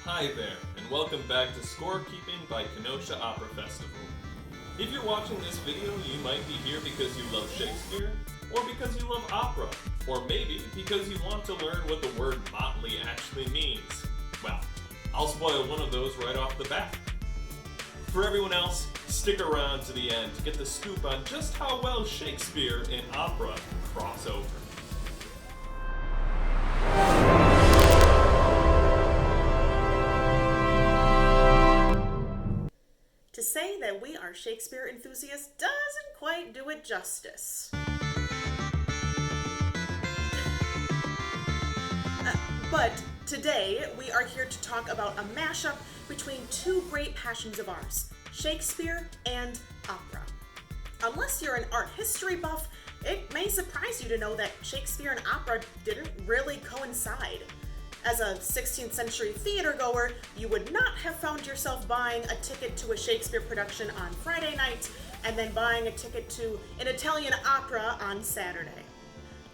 Hi there, and welcome back to Scorekeeping by Kenosha Opera Festival. If you're watching this video, you might be here because you love Shakespeare, or because you love opera, or maybe because you want to learn what the word motley actually means. Well, I'll spoil one of those right off the bat. For everyone else, stick around to the end to get the scoop on just how well Shakespeare and opera cross over. To say that we are Shakespeare enthusiasts doesn't quite do it justice. But today we are here to talk about a mashup between two great passions of ours, Shakespeare and opera. Unless you're an art history buff, it may surprise you to know that Shakespeare and opera didn't really coincide. As a 16th century theater goer, you would not have found yourself buying a ticket to a Shakespeare production on Friday night and then buying a ticket to an Italian opera on Saturday.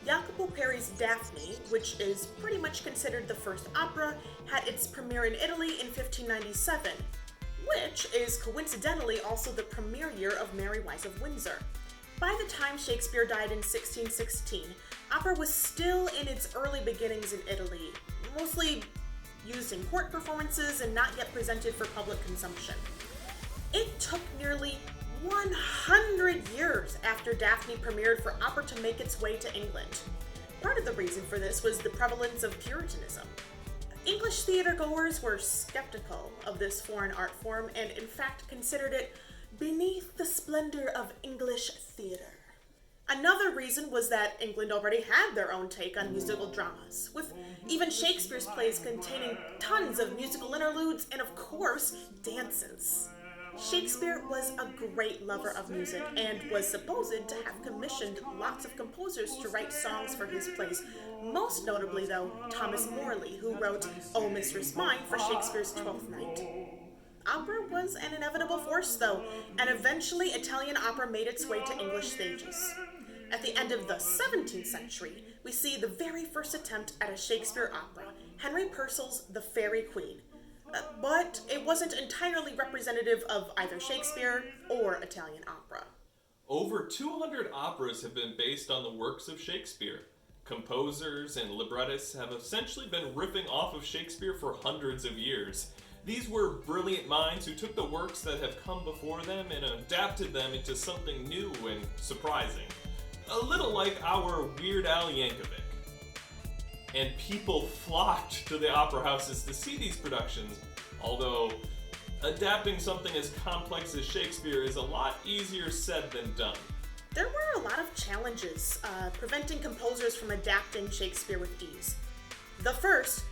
Jacopo Peri's Daphne, which is pretty much considered the first opera, had its premiere in Italy in 1597, which is coincidentally also the premiere year of Mary Wise of Windsor. By the time Shakespeare died in 1616, opera was still in its early beginnings in Italy, mostly used in court performances and not yet presented for public consumption. It took nearly 100 years after Daphne premiered for opera to make its way to England. Part of the reason for this was the prevalence of Puritanism. English theater goers were skeptical of this foreign art form and in fact considered it beneath the splendor of English theater. Another reason was that England already had their own take on musical dramas, with even Shakespeare's plays containing tons of musical interludes and, of course, dances. Shakespeare was a great lover of music and was supposed to have commissioned lots of composers to write songs for his plays, most notably, though, Thomas Morley, who wrote O Mistress Mine for Shakespeare's Twelfth Night. Opera was an inevitable force, though, and eventually Italian opera made its way to English stages. At the end of the 17th century, we see the very first attempt at a Shakespeare opera, Henry Purcell's The Faerie Queene. But it wasn't entirely representative of either Shakespeare or Italian opera. Over 200 operas have been based on the works of Shakespeare. Composers and librettists have essentially been riffing off of Shakespeare for hundreds of years. These were brilliant minds who took the works that have come before them and adapted them into something new and surprising. A little like our Weird Al Yankovic. And people flocked to the opera houses to see these productions, although adapting something as complex as Shakespeare is a lot easier said than done. There were a lot of challenges preventing composers from adapting Shakespeare with ease. The first,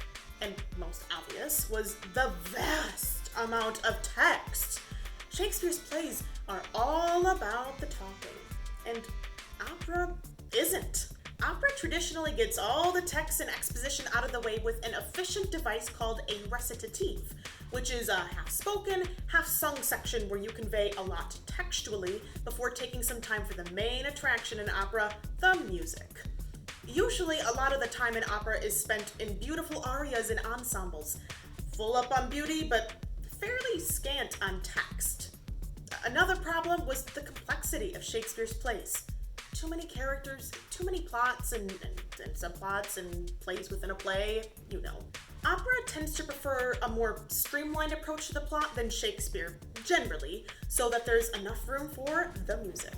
and most obvious, was the vast amount of text. Shakespeare's plays are all about the talking, and opera isn't. Opera traditionally gets all the text and exposition out of the way with an efficient device called a recitative, which is a half-spoken, half-sung section where you convey a lot textually before taking some time for the main attraction in opera, the music. Usually, a lot of the time in opera is spent in beautiful arias and ensembles, full up on beauty, but fairly scant on text. Another problem was the complexity of Shakespeare's plays. Too many characters, too many plots and subplots and plays within a play, you know. Opera tends to prefer a more streamlined approach to the plot than Shakespeare, generally, so that there's enough room for the music.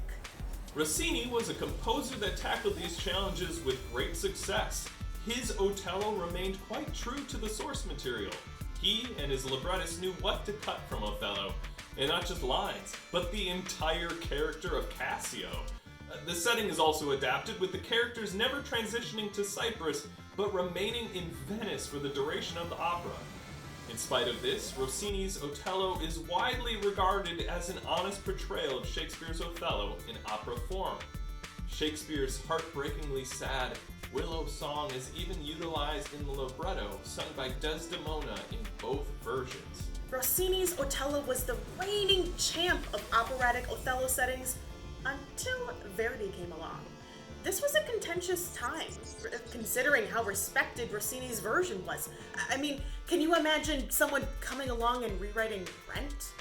Rossini was a composer that tackled these challenges with great success. His Otello remained quite true to the source material. He and his librettist knew what to cut from Othello, and not just lines, but the entire character of Cassio. The setting is also adapted, with the characters never transitioning to Cyprus, but remaining in Venice for the duration of the opera. In spite of this, Rossini's Otello is widely regarded as an honest portrayal of Shakespeare's Othello in opera form. Shakespeare's heartbreakingly sad Willow song is even utilized in the libretto, sung by Desdemona in both versions. Rossini's Otello was the reigning champ of operatic Othello settings until Verdi came along. this was a contentious time, considering how respected Rossini's version was. I mean, can you imagine someone coming along and rewriting Rent?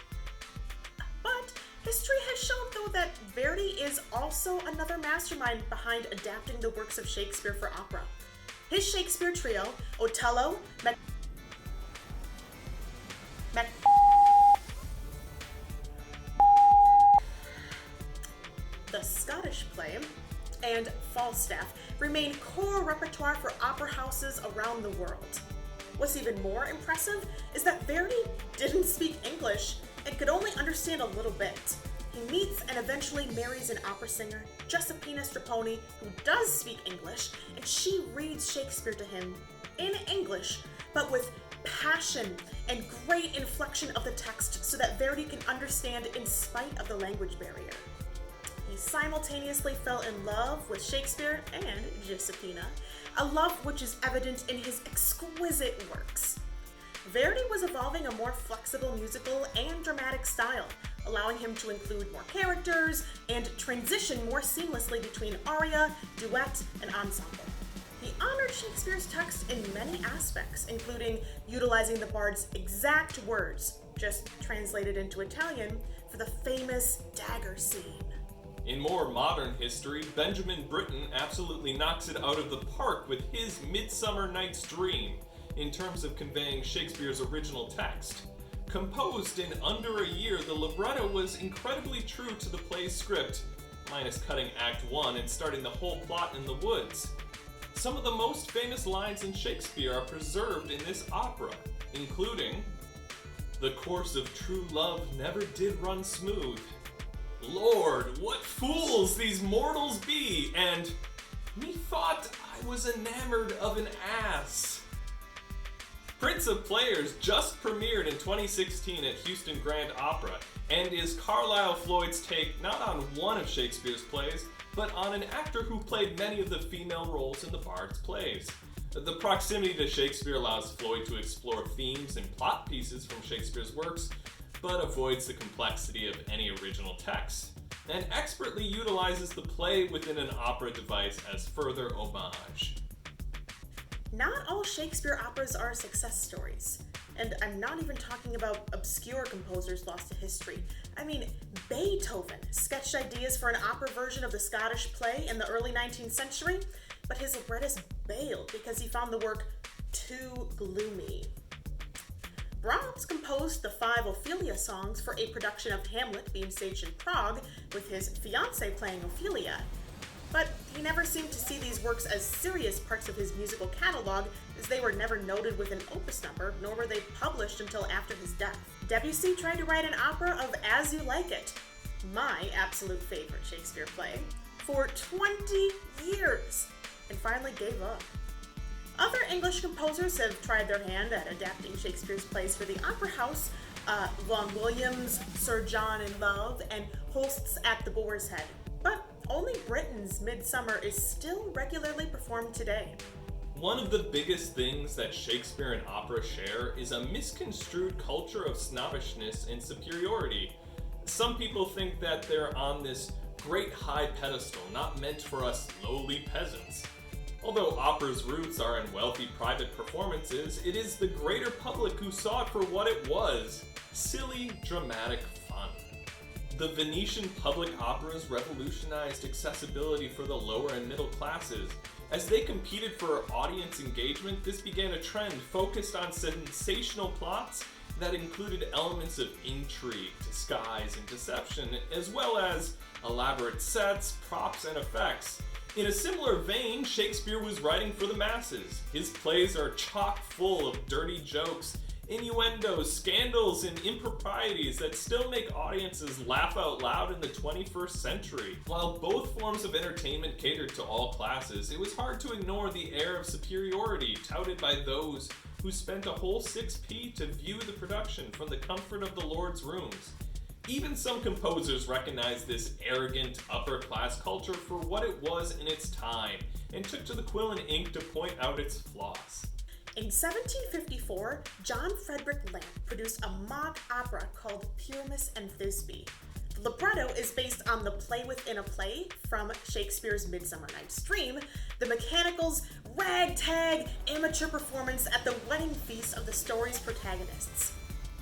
But history has shown, though, that Verdi is also another mastermind behind adapting the works of Shakespeare for opera. His Shakespeare trio, Othello, the Scottish play, and Falstaff remain core repertoire for opera houses around the world. What's even more impressive is that Verdi didn't speak English and could only understand a little bit. He meets and eventually marries an opera singer, Giuseppina Strepponi, who does speak English, and she reads Shakespeare to him in English, but with passion and great inflection of the text so that Verdi can understand in spite of the language barrier. He simultaneously fell in love with Shakespeare and Giuseppina, a love which is evident in his exquisite works. Verdi was evolving a more flexible musical and dramatic style, allowing him to include more characters and transition more seamlessly between aria, duet, and ensemble. He honored Shakespeare's text in many aspects, including utilizing the bard's exact words, just translated into Italian, for the famous dagger scene. In more modern history, Benjamin Britten absolutely knocks it out of the park with his Midsummer Night's Dream in terms of conveying Shakespeare's original text. Composed in under a year, the libretto was incredibly true to the play's script, minus cutting Act 1 and starting the whole plot in the woods. Some of the most famous lines in Shakespeare are preserved in this opera, including, "The course of true love never did run smooth. Lord, what fools these mortals be!" and "Methought I was enamored of an ass." Prince of Players just premiered in 2016 at Houston Grand Opera and is Carlisle Floyd's take not on one of Shakespeare's plays, but on an actor who played many of the female roles in the Bard's plays. The proximity to Shakespeare allows Floyd to explore themes and plot pieces from Shakespeare's works, but avoids the complexity of any original text, and expertly utilizes the play within an opera device as further homage. Not all Shakespeare operas are success stories, and I'm not even talking about obscure composers lost to history. I mean, Beethoven sketched ideas for an opera version of the Scottish play in the early 19th century, but his librettist bailed because he found the work too gloomy. Brahms composed the 5 Ophelia songs for a production of Hamlet being staged in Prague, with his fiancée playing Ophelia. But he never seemed to see these works as serious parts of his musical catalog, as they were never noted with an opus number, nor were they published until after his death. Debussy tried to write an opera of As You Like It, my absolute favorite Shakespeare play, for 20 years, and finally gave up. Other English composers have tried their hand at adapting Shakespeare's plays for the opera house, Vaughan Williams, Sir John in Love, and Holst's At the Boar's Head. But only Britain's Midsummer is still regularly performed today. One of the biggest things that Shakespeare and opera share is a misconstrued culture of snobbishness and superiority. Some people think that they're on this great high pedestal, not meant for us lowly peasants. Although opera's roots are in wealthy private performances, it is the greater public who saw it for what it was: silly, dramatic fun. The Venetian public operas revolutionized accessibility for the lower and middle classes. As they competed for audience engagement, this began a trend focused on sensational plots that included elements of intrigue, disguise, and deception, as well as elaborate sets, props, and effects. In a similar vein, Shakespeare was writing for the masses. His plays are chock full of dirty jokes, innuendos, scandals, and improprieties that still make audiences laugh out loud in the 21st century. While both forms of entertainment catered to all classes, it was hard to ignore the air of superiority touted by those who spent a whole 6p to view the production from the comfort of the Lord's rooms. Even some composers recognized this arrogant upper-class culture for what it was in its time, and took to the quill and ink to point out its flaws. In 1754, John Frederick Lamb produced a mock opera called Pyramus and Thisbe. The libretto is based on the play within a play from Shakespeare's Midsummer Night's Dream, the mechanical's ragtag amateur performance at the wedding feast of the story's protagonists.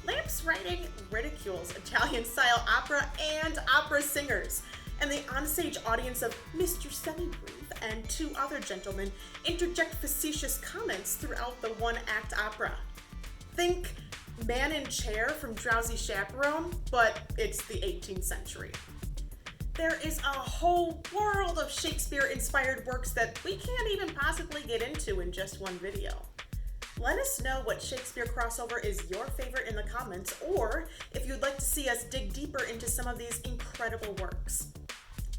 Lampe's writing ridicules Italian-style opera and opera singers, and the onstage audience of Mr. Semibrief and two other gentlemen interject facetious comments throughout the one-act opera. Think Man in Chair from Drowsy Chaperone, but it's the 18th century. There is a whole world of Shakespeare-inspired works that we can't even possibly get into in just one video. Let us know what Shakespeare crossover is your favorite in the comments, or if you'd like to see us dig deeper into some of these incredible works.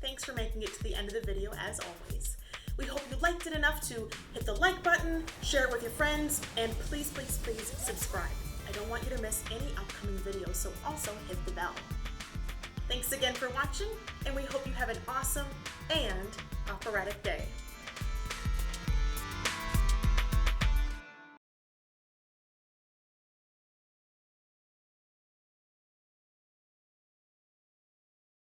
Thanks for making it to the end of the video as always. We hope you liked it enough to hit the like button, share it with your friends, and please, please, please subscribe. I don't want you to miss any upcoming videos, so also hit the bell. Thanks again for watching, and we hope you have an awesome and operatic day.